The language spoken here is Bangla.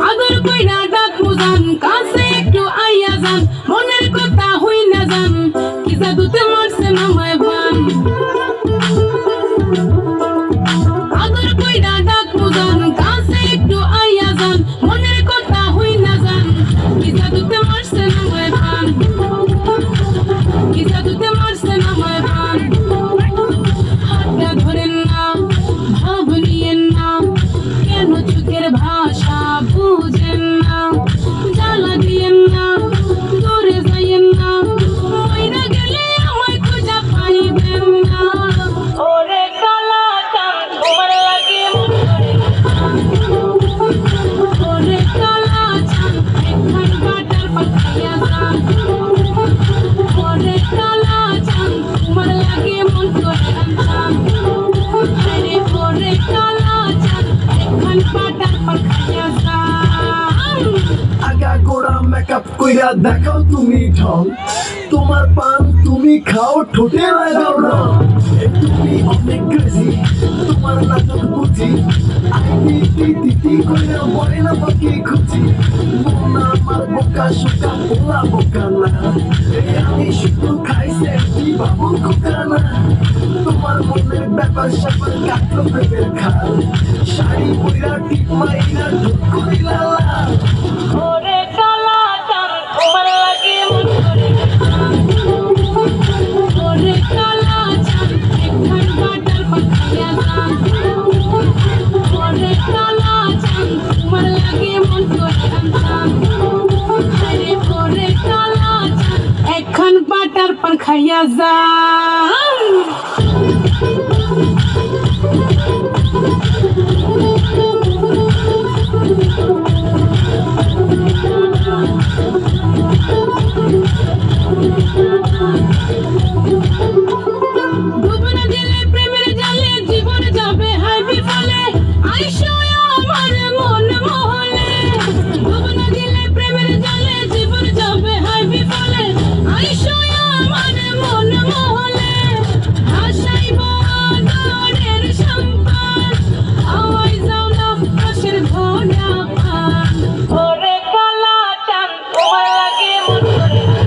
আদর কইরা ডাকু জান, কাছে একটু আইয়া যান, মনের কথা হই না যান, কি জাদুতে মারছেন আমায় বান। আদর কইরা ডাকু জান, কাছে একটু আইয়া যান, মনের কথা হই না যান, কি জাদুতে মারছেন আমায় বান, কি জাদুতে মারছেন আমায় বান। হাতটা ধরেন না, ভাব নিয়েন না, কেন চোখের ভাষা বুঝেন না, জ্বালা দিয়েন না, দূরে যাইয়েন না, মইরা গেলে আমায় খুঁজা পাইবেন না। ওরে কালা চাঁদ তোমার লাগে মন করে না। ওরে কালা চাঁদ একখান বাটার পাখাইয়া যান। ওরে কালা চাঁদ তোমার লাগে মন করে আনছান। আরে ওরে কালা চাঁদ একখান বাটার পাখাইয়া যান। আগা গোড়া মেকআপ কইরা দেখাও তুমি ঢং, তোমার পান তুমি খাও ঠোঁটে লাগাও রং। তুমি অনেক ক্রেজি, তোমার নাটক বুঝি, আইটি কইরা মরে না বাকি খুঁজি। মনা আমার বোকা শোকা পোলা বোকা না, আমি শুধু খাই সেটি বাবু খোকা না। তোমার মনের ব্যাপার স্যাপার কাটলো প্রেমের খাল, শাড়ি পইরা টিপ মাইরা ঢোক করিলা লাল। ওরে কালা চাঁদ তোমার লাগে মন করে না। ওরে কালা চাঁদ একখান বাটার পাখাইয়া যান। ওরে কালা চাঁদ তোমার লাগে মন করে আনছান। আরে ওরে কালা চাঁদ একখান বাটার পাখাইয়া যান। ডুব না দিলে প্রেমের জালে জীবন যাবে হায় বিফলে, আইসো আমার মন মহলে। ডুব না দিলে প্রেমের জালে জীবন যাবে হায় বিফলে, আইসো আমার মন মহলে। ভাসাইব আদরের সম্পদ, হাওয়ায় যাও না আকাশের ঘোড়া পান। ওরে কালা চাঁদ তোমার লাগে মন করে না।